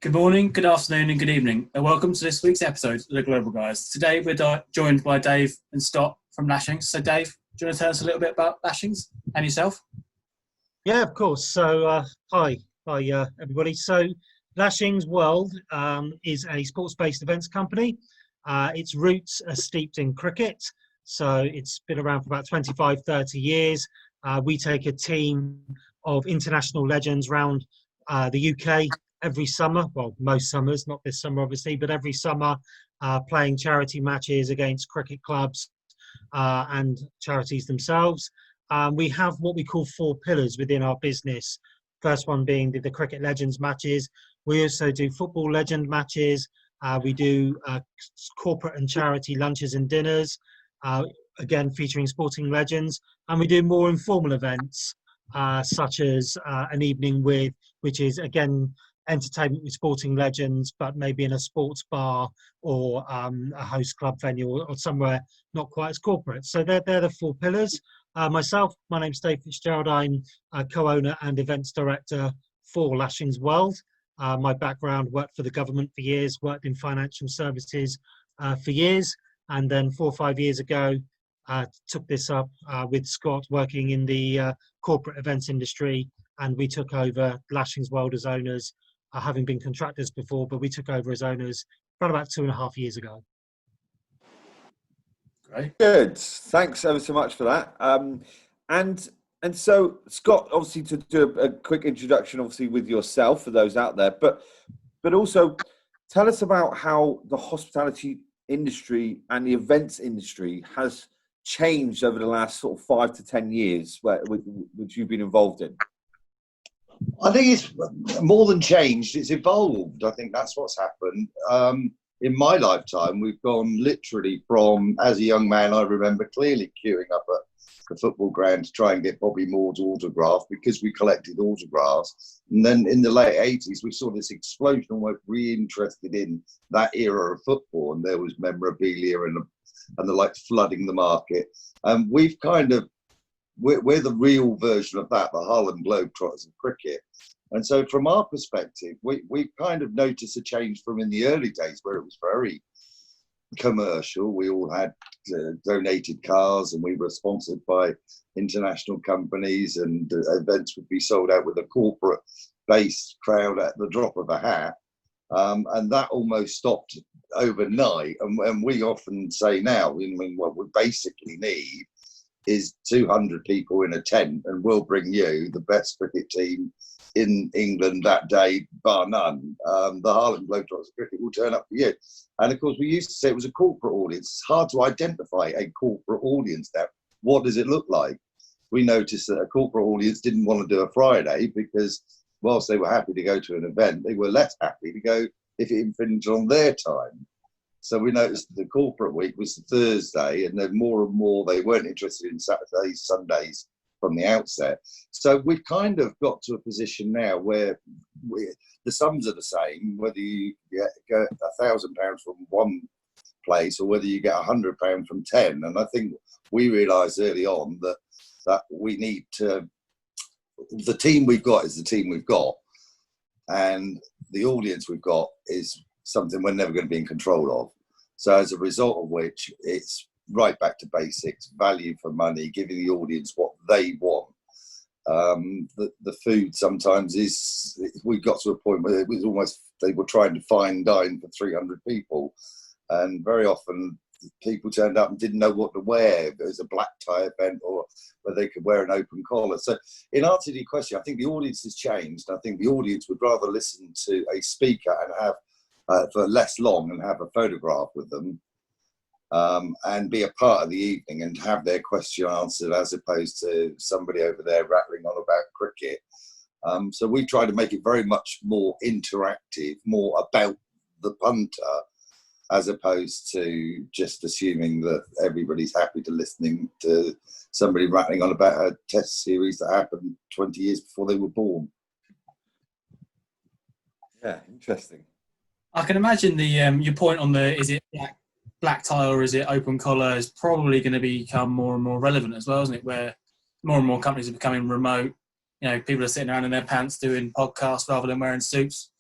Good morning, good afternoon, and good evening, and welcome to this week's episode of the Global Guys. Today we're joined by Dave and Scott from Lashings. So, Dave, do you want to tell us a little bit about Lashings and yourself? Yeah, of course. So, hi, everybody. So, Lashings World is a sports-based events company. Its roots are steeped in cricket, so it's been around for about 25, 30 years. We take a team of international legends around the UK every summer, well, most summers, not this summer obviously, but every summer, playing charity matches against cricket clubs and charities themselves. We have what we call four pillars within our business. First one being the cricket legends matches. We also do football legend matches. We do corporate and charity lunches and dinners, again featuring sporting legends. And we do more informal events, such as an evening with, which is again entertainment with sporting legends, but maybe in a sports bar or a host club venue or somewhere not quite as corporate. So they're the four pillars. Myself, my name's Dave Fitzgerald. I'm a co-owner and events director for Lashings World. My background, worked for the government for years, worked in financial services for years, and then 4 or 5 years ago, took this up with Scott, working in the corporate events industry, and we took over Lashings World as owners, having been contractors before, but we took over as owners around about 2.5 years ago. Great. Good. Thanks ever so much for that. And so, Scott, obviously, to do a quick introduction, obviously, with yourself for those out there, but also tell us about how the hospitality industry and the events industry has changed over the last sort of 5 to 10 years, which you've been involved in. I think it's more than changed, it's evolved. I think that's what's happened. In my lifetime, we've gone literally from, as a young man, I remember clearly queuing up at the football ground to try and get Bobby Moore's autograph because we collected autographs. And then in the late 80s, we saw this explosion and were re-interested in that era of football. And there was memorabilia and the like flooding the market. And we've kind of, we're the real version of that, the Harlem Globetrotters of cricket. And so from our perspective, we kind of noticed a change from in the early days where it was very commercial. We all had donated cars and we were sponsored by international companies, and events would be sold out with a corporate-based crowd at the drop of a hat. And that almost stopped overnight. And we often say now, I mean, what we basically need is 200 people in a tent, and we'll bring you the best cricket team in England that day, bar none. The Harlem Globetrotters cricket will turn up for you. And of course, we used to say it was a corporate audience. It's hard to identify a corporate audience now. What does it look like? We noticed that a corporate audience didn't want to do a Friday because whilst they were happy to go to an event, they were less happy to go if it infringed on their time. So we noticed that the corporate week was the Thursday, and then more and more they weren't interested in Saturdays, Sundays from the outset. So we've kind of got to a position now where the sums are the same, whether you get £1,000 from one place or whether you get £100 from 10. And I think we realised early on that we need to, the team we've got is the team we've got, and the audience we've got is something we're never going to be in control of. So as a result of which, it's right back to basics, value for money, giving the audience what they want. The food sometimes we got to a point where it was almost, they were trying to fine dine for 300 people. And very often people turned up and didn't know what to wear. If it was a black tie event or whether they could wear an open collar. So in answer to your question, I think the audience has changed. I think the audience would rather listen to a speaker and have for less long and have a photograph with them, and be a part of the evening and have their question answered, as opposed to somebody over there rattling on about cricket. So we try to make it very much more interactive, more about the punter, as opposed to just assuming that everybody's happy to listening to somebody rattling on about a test series that happened 20 years before they were born. Yeah, interesting. I can imagine the your point on the is it black tie or is it open collar is probably going to become more and more relevant as well, isn't it? Where more and more companies are becoming remote. You know, people are sitting around in their pants doing podcasts rather than wearing suits.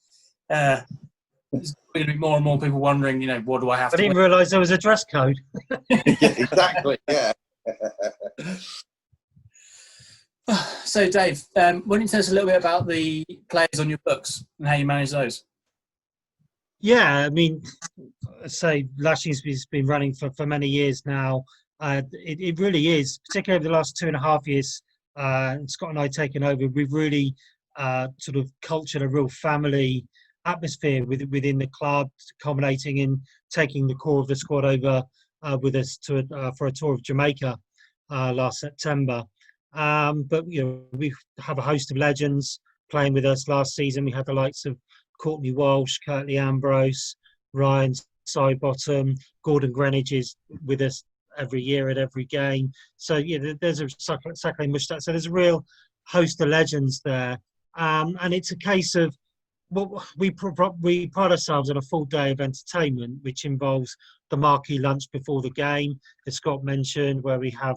There's going to be more and more people wondering, what do I have I to didn't realise there was a dress code. Yeah, exactly. Yeah. wear? So, Dave, why don't you tell us a little bit about the players on your books and how you manage those? Yeah, I mean, say Lashings has been running for many years now. It really is, particularly over the last 2.5 years. Scott and I taken over. We've really sort of cultured a real family atmosphere within the club, culminating in taking the core of the squad over with us for a tour of Jamaica last September. But we have a host of legends playing with us last season. We had the likes of Courtney Walsh, Curtly Ambrose, Ryan Sidebottom, Gordon Greenwich is with us every year at every game. So there's a Sakale Mushtaq. So there's a real host of legends there, and it's a case of we pride ourselves on a full day of entertainment, which involves the marquee lunch before the game, as Scott mentioned, where we have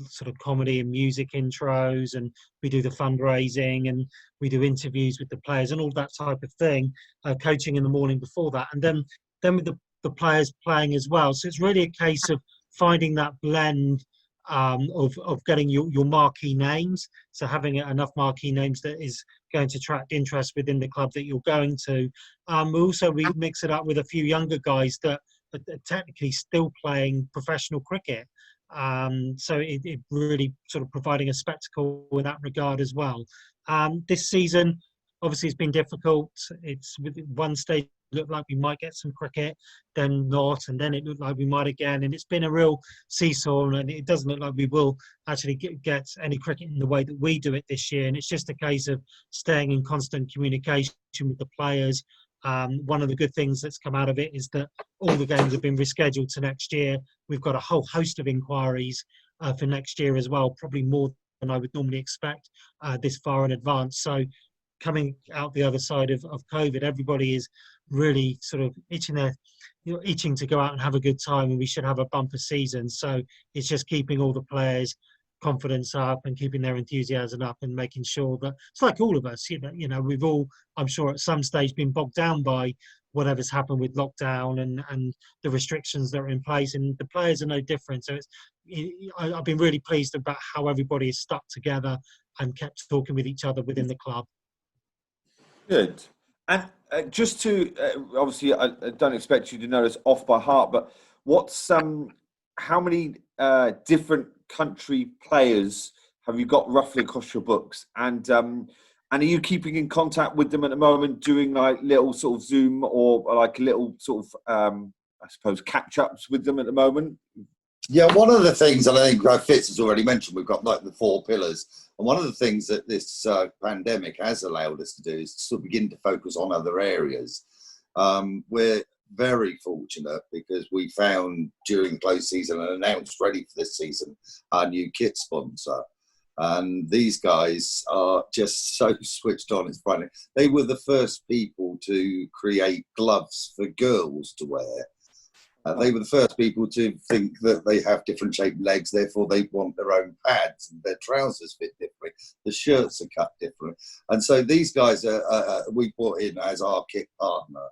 sort of comedy and music intros, and we do the fundraising and we do interviews with the players and all that type of thing, coaching in the morning before that, and then with the players playing as well. So it's really a case of finding that blend of getting your marquee names. So having enough marquee names that is going to attract interest within the club that you're going to. We mix it up with a few younger guys that are technically still playing professional cricket. So it really sort of providing a spectacle in that regard as well. This season, obviously, it's been difficult. It's with one stage it looked like we might get some cricket, then not, and then it looked like we might again. And it's been a real seesaw, and it doesn't look like we will actually get any cricket in the way that we do it this year. And it's just a case of staying in constant communication with the players. One of the good things that's come out of it is that all the games have been rescheduled to next year. We've got a whole host of inquiries for next year as well, probably more than I would normally expect this far in advance. So coming out the other side of COVID, everybody is really sort of itching to go out and have a good time, and we should have a bumper season. So it's just keeping all the players' confidence up and keeping their enthusiasm up and making sure that it's like all of us, we've all, I'm sure at some stage, been bogged down by whatever's happened with lockdown and the restrictions that are in place, and the players are no different. So I've been really pleased about how everybody has stuck together and kept talking with each other within the club. Good. And just to, obviously, I don't expect you to know this off by heart, but how many different country players have you got roughly across your books? And are you keeping in contact with them at the moment, doing like little sort of Zoom or like little sort of, I suppose, catch-ups with them at the moment? Yeah, one of the things, and I think Fitz has already mentioned, we've got like the 4 pillars. And one of the things that this pandemic has allowed us to do is to sort of begin to focus on other areas. We're very fortunate because we found during close season and announced ready for this season our new kit sponsor. And these guys are just so switched on. It's frightening. They were the first people to create gloves for girls to wear. They were the first people to think that they have different shaped legs, therefore they want their own pads, and their trousers fit differently, the shirts are cut differently. And so these guys we brought in as our kit partner.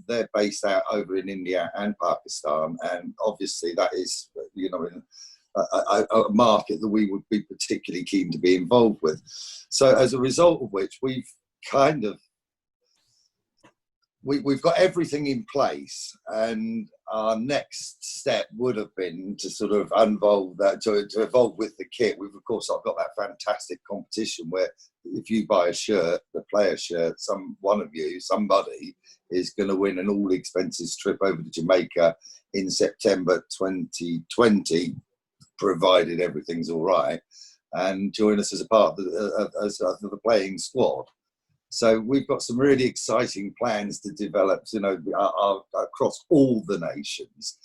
They're based out over in India and Pakistan, and obviously that is, a market that we would be particularly keen to be involved with. So as a result of which, we've kind of we've got everything in place, and our next step would have been to sort of involve that, to evolve with the kit. We've of course got that fantastic competition where if you buy a shirt, the player shirt, somebody is going to win an all expenses trip over to Jamaica in September 2020, provided everything's all right, and join us as a part of the playing squad. So we've got some really exciting plans to develop, across all the nations.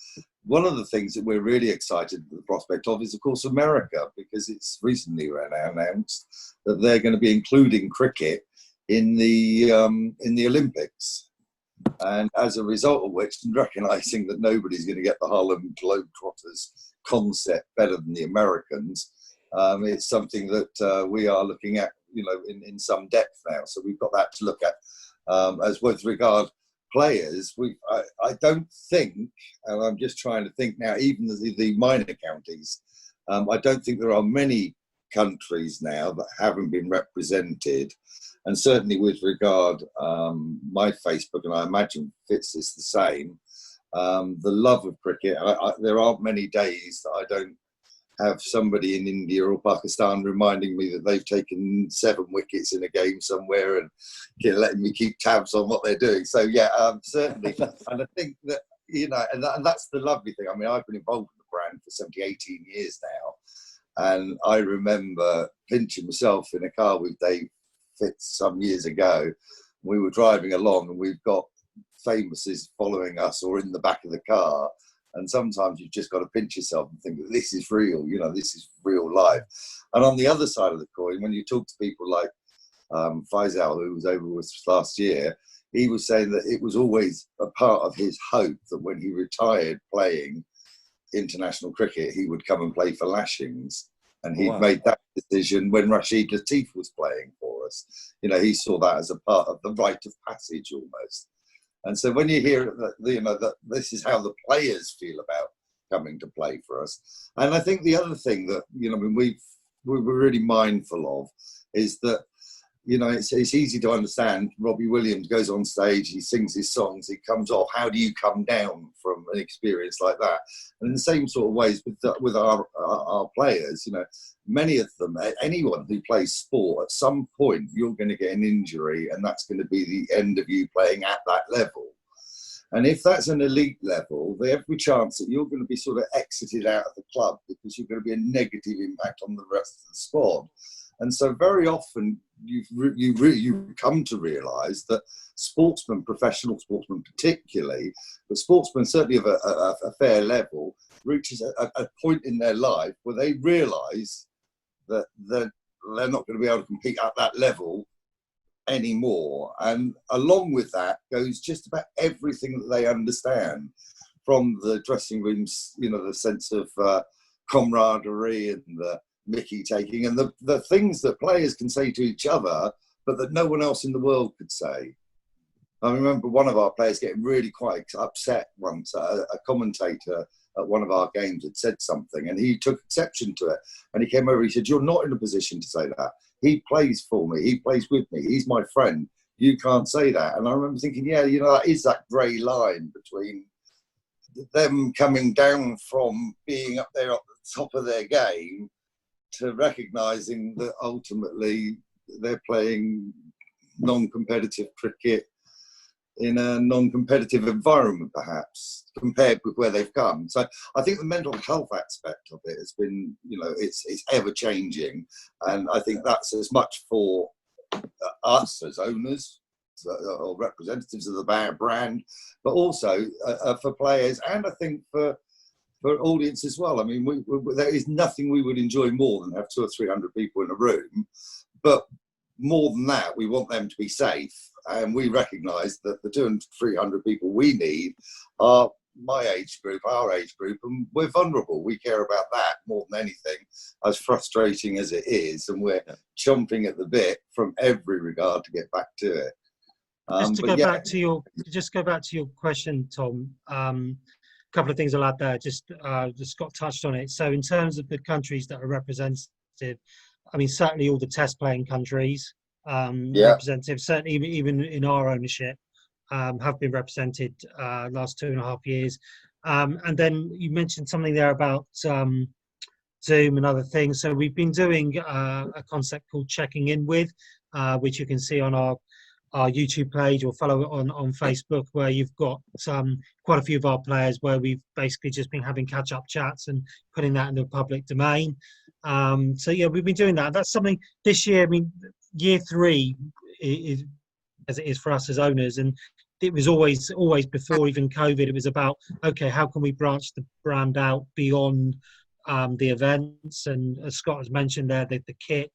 One of the things that we're really excited at the prospect of is, of course, America, because it's recently announced that they're going to be including cricket in the Olympics. And as a result of which, recognising that nobody's going to get the Harlem Globetrotters concept better than the Americans, it's something that we are looking at, in some depth now. So we've got that to look at. As with regard players, I don't think, and I'm just trying to think now, even the minor counties, I don't think there are many countries now that haven't been represented. And certainly with regard my Facebook, and I imagine Fitz is the same, the love of cricket. There aren't many days that I don't have somebody in India or Pakistan reminding me that they've taken 7 wickets in a game somewhere and letting me keep tabs on what they're doing. So yeah, certainly. And I think that, you know, and that's the lovely thing. I mean, I've been involved with the brand for 18 years now. And I remember pinching myself in a car with Dave Fitz some years ago. We were driving along and we've got famouses following us or in the back of the car. And sometimes you've just got to pinch yourself and think that this is real, you know, this is real life. And on the other side of the coin, when you talk to people like Fitzgerald, who was over with us last year, he was saying that it was always a part of his hope that when he retired playing international cricket, he would come and play for Lashings. And he'd made that decision when Rashid Latif was playing for us. You know, he saw that as a part of the rite of passage almost. And so when you hear that, you know, that this is how the players feel about coming to play for us. And I think the other thing that, you know, I mean, we're really mindful of is that, you know, it's easy to understand. Robbie Williams goes on stage, he sings his songs, he comes off. How do you come down from an experience like that? And in the same sort of ways with our players, you know, many of them, anyone who plays sport, at some point you're going to get an injury, and that's going to be the end of you playing at that level. And if that's an elite level, there's every chance that you're going to be sort of exited out of the club because you're going to be a negative impact on the rest of the squad. And so very often you come to realise that sportsmen, professional sportsmen particularly, but sportsmen certainly of a fair level, reaches a point in their life where they realise that they're not going to be able to compete at that level anymore. And along with that goes just about everything that they understand, from the dressing rooms, you know, the sense of camaraderie and the mickey taking and the things that players can say to each other, but that no one else in the world could say. I remember one of our players getting really quite upset once. A commentator at one of our games had said something and he took exception to it. And he came over, he said, "You're not in a position to say that. He plays for me. He plays with me. He's my friend. You can't say that." And I remember thinking, yeah, you know, that is that grey line between them coming down from being up there at the top of their game to recognising that ultimately they're playing non-competitive cricket in a non-competitive environment, perhaps, compared with where they've come. So I think the mental health aspect of it has been, you know, it's ever-changing. And I think that's as much for us as owners or representatives of the brand, but also for players, and I think for audience as well. I mean, there is nothing we would enjoy more than have 200 or 300 people in a room, but more than that, we want them to be safe, and we recognise that the 200 to 300 people we need are my age group, our age group, and we're vulnerable. We care about that more than anything, as frustrating as it is, and we're chomping at the bit from every regard to get back to it. Just to go back to your question, Tom. Couple of things I'll add there. Just Scott touched on it. So in terms of the countries that are representative, I mean, certainly all the test playing countries representative, certainly even in our ownership, have been represented last 2.5 years. And then you mentioned something there about Zoom and other things. So we've been doing a concept called Checking In With, which you can see on our YouTube page or follow it on Facebook, where you've got quite a few of our players where we've basically just been having catch-up chats and putting that in the public domain. So yeah, we've been doing that. That's something this year. I mean, year 3 is as it is for us as owners, and it was always before even COVID. It was about, okay, how can we branch the brand out beyond the events? And as Scott has mentioned there, the kit,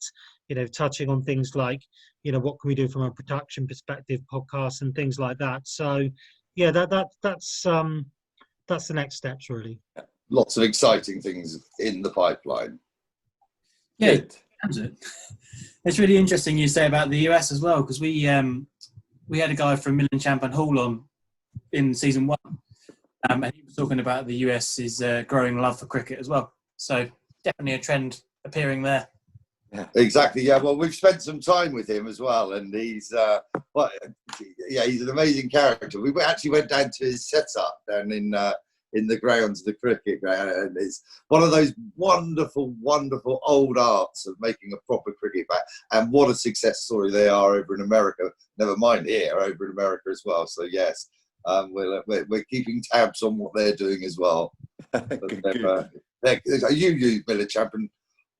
you know, touching on things like, you know, what can we do from a production perspective, podcasts and things like that. So yeah, that's the next steps really. Lots of exciting things in the pipeline. Yeah, it's really interesting you say about the US as well, because we we had a guy from Milan Champion Hall on in season 1, and he was talking about the US's growing love for cricket as well. So definitely a trend appearing there. Yeah. Exactly. Yeah. Well, we've spent some time with him as well, and he's he's an amazing character. We actually went down to his setup down in the grounds, the cricket ground, and it's one of those wonderful, wonderful old arts of making a proper cricket bat. And what a success story they are over in America. Never mind here, over in America as well. So yes, we're keeping tabs on what they're doing as well. You use Miller Champion,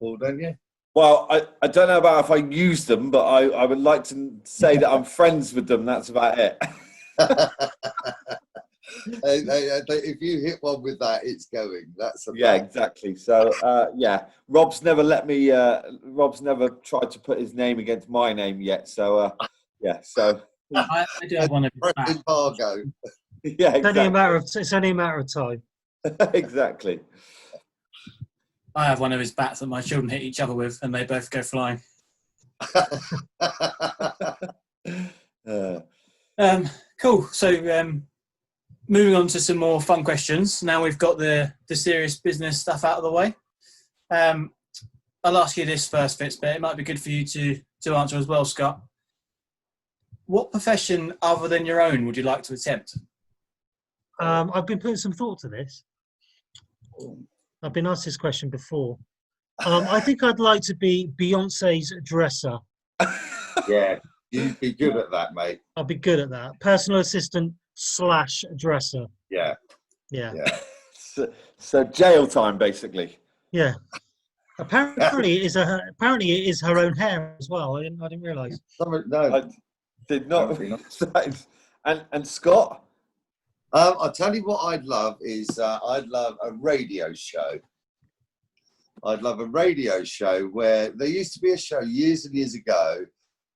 Paul, don't you? Well, I don't know about if I use them, but I would like to say that I'm friends with them. That's about it. If you hit one with that, it's going. That's yeah, exactly. So Rob's never let me. Rob's never tried to put his name against my name yet. So So I do have one of his bats. Embargo. Yeah, exactly. It's only a matter of time. Exactly. I have one of his bats that my children hit each other with, and they both go flying. Cool. So moving on to some more fun questions. Now we've got the serious business stuff out of the way. I'll ask you this first, Fitz, but it might be good for you to answer as well, Scott. What profession other than your own would you like to attempt? I've been putting some thought to this. I've been asked this question before. I think I'd like to be Beyonce's dresser. Yeah, you'd be good at that, mate. I'll be good at that. Personal assistant / dresser. Yeah. So jail time, basically. Yeah. Apparently, it is her own hair as well. I didn't realise. No, I did not. And Scott? I'll tell you what I'd love is I'd love a radio show. I'd love a radio show where there used to be a show years and years ago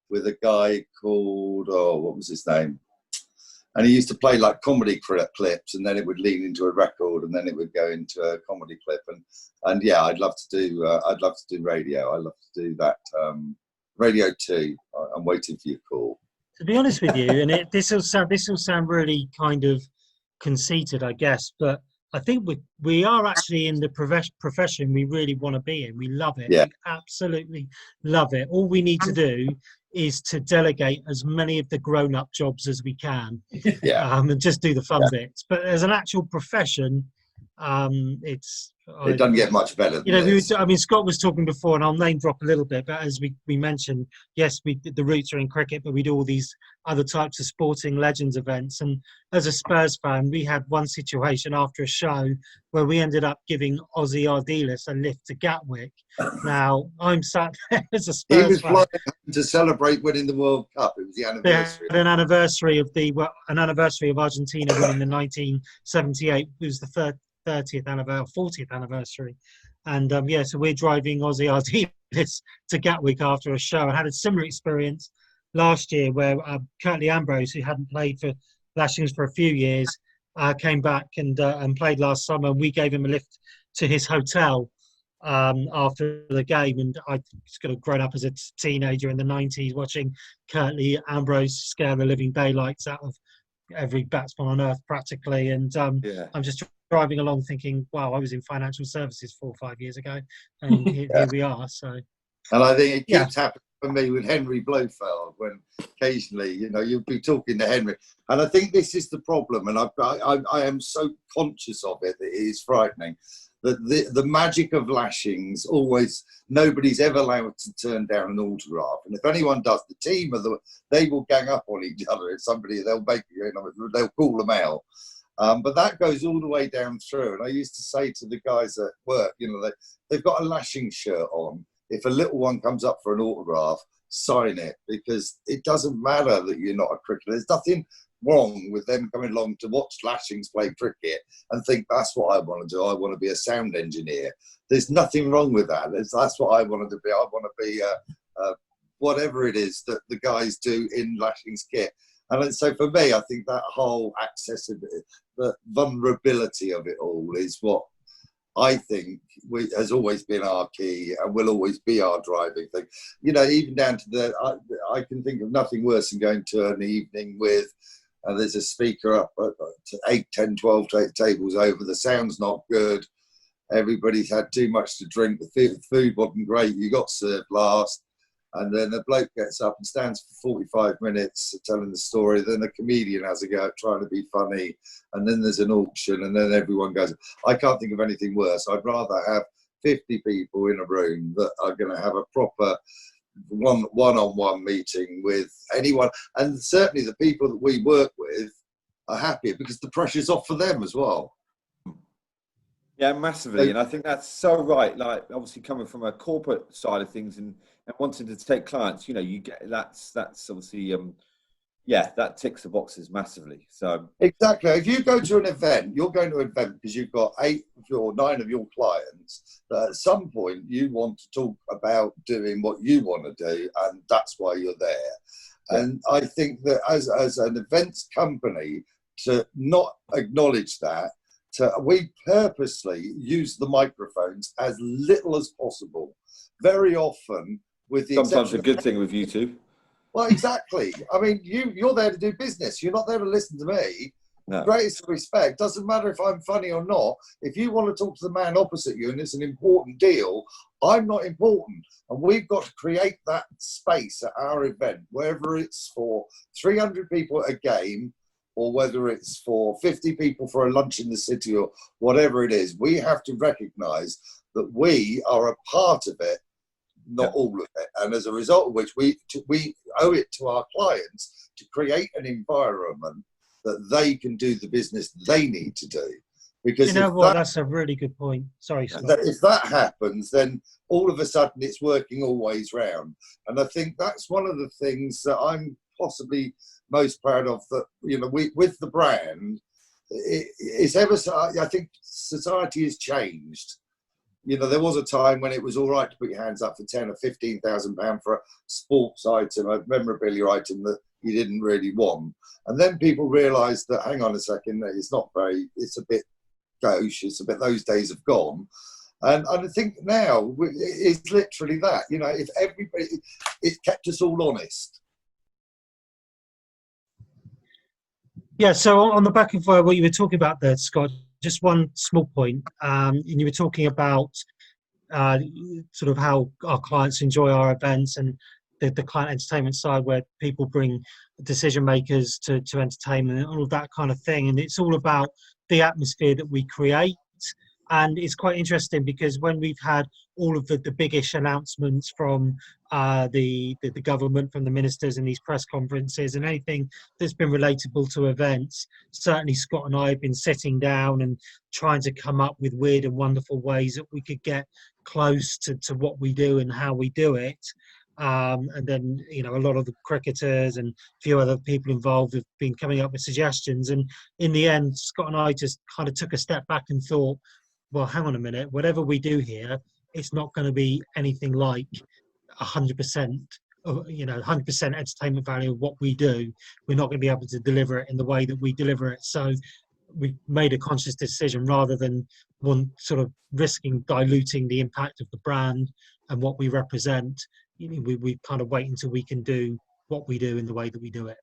with a guy called, what was his name? And he used to play like comedy clips, and then it would lead into a record, and then it would go into a comedy clip. And yeah, I'd love to do radio. I'd love to do that. Radio 2. I'm waiting for your call. To be honest with you, and this will sound really kind of conceited, I guess, but I think we are actually in the profession we really want to be in. We love it. Yeah. We absolutely love it. All we need to do is to delegate as many of the grown-up jobs as we can, and just do the fun bits. But as an actual profession, it doesn't get much better than this. Scott was talking before, and I'll name drop a little bit, but as we mentioned, yes, the roots are in cricket, but we do all these other types of sporting legends events. And as a Spurs fan, we had one situation after a show where we ended up giving Ozzy Ardiles a lift to Gatwick. Now, I'm sat there as a Spurs fan. He was flying to celebrate winning the World Cup. It was the anniversary. An anniversary of Argentina winning the 1978. It was the 40th anniversary, and so we're driving Ozzy Ardiles to Gatwick after a show. I had a similar experience last year where Curtly Ambrose, who hadn't played for Lashings for a few years, came back and played last summer. We gave him a lift to his hotel after the game, and I was grown up as a teenager in the 90s watching Curtly Ambrose scare the living daylights out of every batsman on earth practically, and I'm just driving along thinking, wow, I was in financial services 4 or 5 years ago, and here we are. So, and I think it keeps happening for me with Henry Blofeld, when occasionally, you'll be talking to Henry, and I think this is the problem, and I am so conscious of it that it is frightening. That the magic of Lashings, nobody's ever allowed to turn down an autograph, and if anyone does, the team they will gang up on each other. If somebody, they'll call them out. But that goes all the way down through. And I used to say to the guys at work, they've got a Lashing shirt on. If a little one comes up for an autograph, sign it, because it doesn't matter that you're not a cricketer. There's nothing wrong with them coming along to watch Lashings play cricket and think that's what I want to do. I want to be a sound engineer. There's nothing wrong with that. That's what I wanted to be. I want to be whatever it is that the guys do in Lashings kit. And so for me, I think that whole accessibility, the vulnerability of it all is what I think has always been our key and will always be our driving thing. Even down to I can think of nothing worse than going to an evening with, there's a speaker up at 8, 10, 12 tables over. The sound's not good. Everybody's had too much to drink. The food wasn't great. You got served last. And then the bloke gets up and stands for 45 minutes telling the story. Then a comedian has a go at trying to be funny. And then there's an auction. And then everyone goes, I can't think of anything worse. I'd rather have 50 people in a room that are going to have a proper one-on-one meeting with anyone. And certainly the people that we work with are happier because the pressure's off for them as well. Yeah, massively. And I think that's so right. Like, obviously coming from a corporate side of things and wanting to take clients, you know, you get that's obviously that ticks the boxes massively. So exactly, if you go to an event, you're going to an event because you've got 8 or 9 of your clients that at some point you want to talk about doing what you want to do, and that's why you're there. Yeah. And I think that as an events company, to not acknowledge that, we purposely use the microphones as little as possible. Very often, with the sometimes a good thing with you two. Well, exactly. I mean, you're there to do business. You're not there to listen to me. No. Greatest respect. Doesn't matter if I'm funny or not. If you want to talk to the man opposite you and it's an important deal, I'm not important. And we've got to create that space at our event, whether it's for 300 people at a game, or whether it's for 50 people for a lunch in the city or whatever it is. We have to recognise that we are a part of it, not all of it. And as a result of which, we owe it to our clients to create an environment that they can do the business they need to do. Because that's a really good point. Sorry, Scott. If that happens, then all of a sudden it's working all ways round. And I think that's one of the things that I'm possibly most proud of, that, you know, with the brand, I think society has changed. You know, there was a time when it was all right to put your hands up for 10 or 15,000 pounds for a sports item, a memorabilia item that you didn't really want. And then people realised that, hang on a second, it's a bit gauche, those days have gone. And I think now it's literally that, you know, if everybody, it kept us all honest. Yeah, so on the back of what you were talking about there, Scott, just one small point. And you were talking about sort of how our clients enjoy our events and the client entertainment side, where people bring decision makers to entertainment and all of that kind of thing. And it's all about the atmosphere that we create. And it's quite interesting because when we've had all of the biggish announcements from the government, from the ministers in these press conferences, and anything that's been relatable to events, certainly Scott and I have been sitting down and trying to come up with weird and wonderful ways that we could get close to what we do and how we do it. And then, you know, a lot of the cricketers and a few other people involved have been coming up with suggestions. And in the end, Scott and I just kind of took a step back and thought, well, hang on a minute, whatever we do here, it's not going to be anything like 100%, you know, 100% entertainment value of what we do. We're not going to be able to deliver it in the way that we deliver it. So we made a conscious decision, rather than one sort of risking diluting the impact of the brand and what we represent. You know, we kind of wait until we can do what we do in the way that we do it.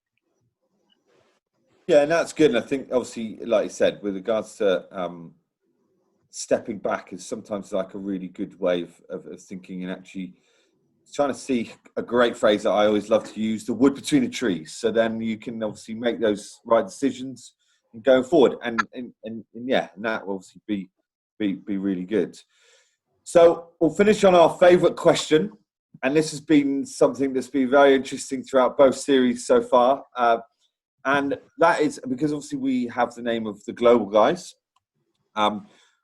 Yeah, and that's good. And I think, obviously, like you said, with regards to stepping back is sometimes like a really good way of thinking, and actually trying to see, a great phrase that I always love to use, the wood between the trees. So then you can obviously make those right decisions and going forward. And that will obviously be really good. So we'll finish on our favourite question. And this has been something that's been very interesting throughout both series so far. And that is because obviously we have the name of the Global Guys.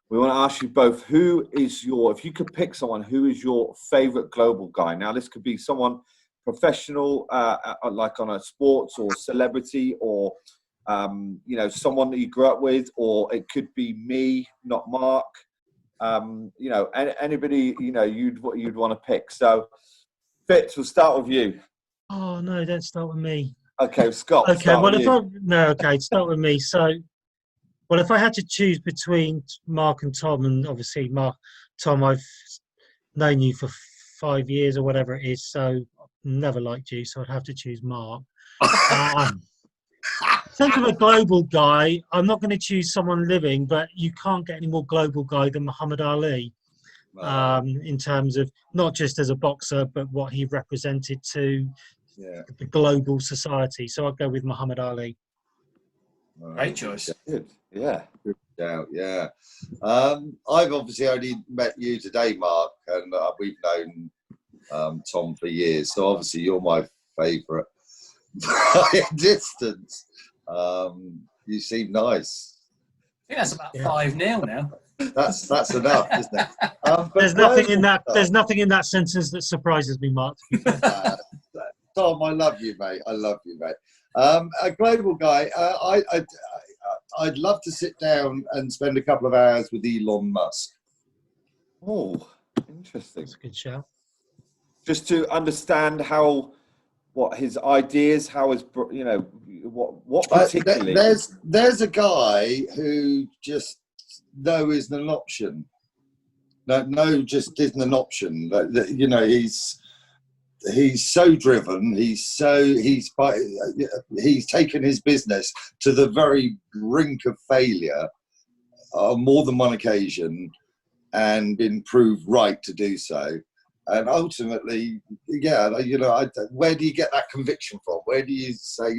We want to ask you both, if you could pick someone, who is your favourite global guy? Now, this could be someone professional, like on a sports or celebrity, or, you know, someone that you grew up with, or it could be me, not Mark. You know, anybody, you know, you'd want to pick. So, Fitz, we'll start with you. Oh, no, don't start with me. Okay, Scott. Okay, well, start with me. So, well, if I had to choose between Mark and Tom, and obviously Tom, I've known you for 5 years or whatever it is, so never liked you, so I'd have to choose Mark. Think of a global guy. I'm not going to choose someone living, but you can't get any more global guy than Muhammad Ali. In terms of not just as a boxer, but what he represented to the global society. So I'll go with Muhammad Ali. Great choice. Good. Yeah. Good shout, yeah. I've obviously only met you today, Mark, and we've known Tom for years. So obviously you're my favourite by a distance. You seem nice. I think that's about 5-0 now. That's enough, isn't it? There's nothing in that. There's nothing in that sentence that surprises me, Mark. Tom, I love you, mate. I love you, mate. A global guy. I'd love to sit down and spend a couple of hours with Elon Musk. Oh, interesting. That's a good show. Just to understand what his ideas, how his, what particularly. There's a guy who just no isn't an option. No, just isn't an option. He's so driven. He's taken his business to the very brink of failure on more than one occasion, and been proved right to do so. And ultimately, where do you get that conviction from? Where do you say,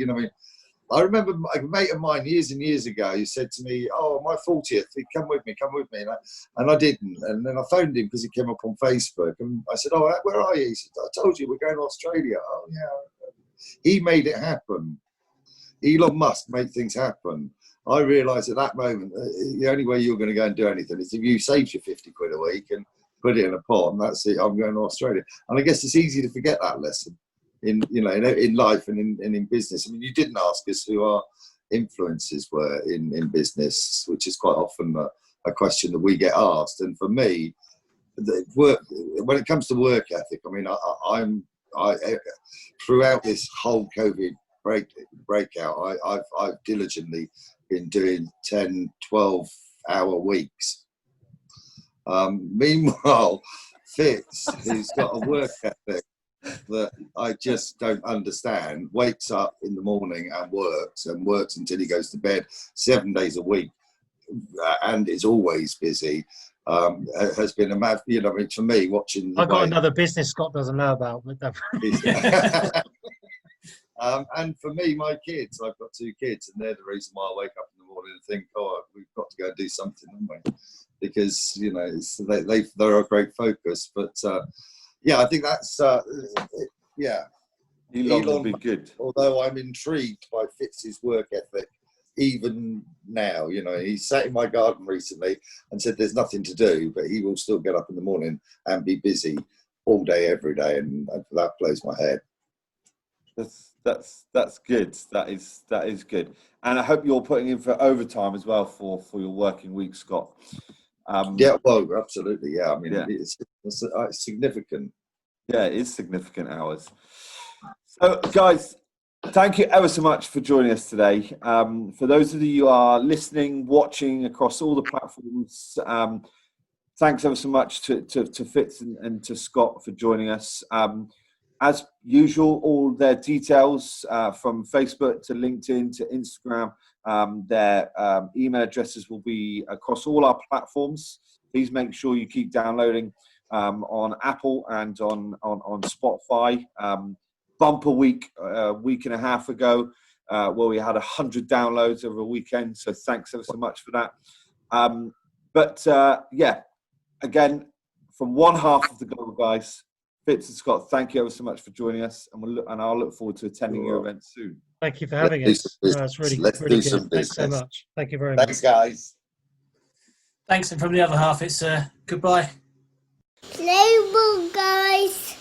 I remember a mate of mine years and years ago, he said to me, "Oh, my 40th, come with me. And I didn't. And then I phoned him because he came up on Facebook. And I said, "Oh, where are you?" He said, "I told you, we're going to Australia." Oh, yeah. He made it happen. Elon Musk made things happen. I realised at that moment, the only way you're going to go and do anything is if you save your 50 quid a week and put it in a pot, and that's it, I'm going to Australia. And I guess it's easy to forget that lesson in life and in business. I mean, you didn't ask us who our influences were in business, which is quite often a question that we get asked. And for me, when it comes to work ethic, I mean, I throughout this whole COVID breakout, I've diligently been doing 10, 12-hour weeks. Meanwhile, Fitz, who's got a work ethic that I just don't understand, wakes up in the morning and works until he goes to bed 7 days a week, and is always busy. Has been a mad, for me, watching. I got another business Scott doesn't know about. And for me, my kids, I've got 2 kids, and they're the reason why I wake up in the morning and think, "Oh, we've got to go and do something, haven't we?" Because they're a great focus. But I think that's Elon will be good. Although I'm intrigued by Fitz's work ethic, even now, he sat in my garden recently and said there's nothing to do, but he will still get up in the morning and be busy all day, every day, and that blows my head. That's good. That is good. And I hope you're putting in for overtime as well for your working week, Scott. Well, absolutely. Yeah, I mean, it's significant. Yeah, it is significant hours. So, guys, thank you ever so much for joining us today. For those of you who are listening, watching across all the platforms, thanks ever so much to Fitz and to Scott for joining us. As usual, all their details from Facebook to LinkedIn to Instagram, their email addresses will be across all our platforms. Please make sure you keep downloading on Apple and on Spotify. Bumper week, a week and a half ago, where we had 100 downloads over a weekend. So thanks ever so much for that. Again, from one half of the Global Guys, Fitz and Scott, thank you ever so much for joining us, and I'll look forward to attending your event soon. Thank you for having us. That's really good. Thanks so much. Thank you very much. Thanks, guys. Thanks, and from the other half, it's goodbye. Global Guys.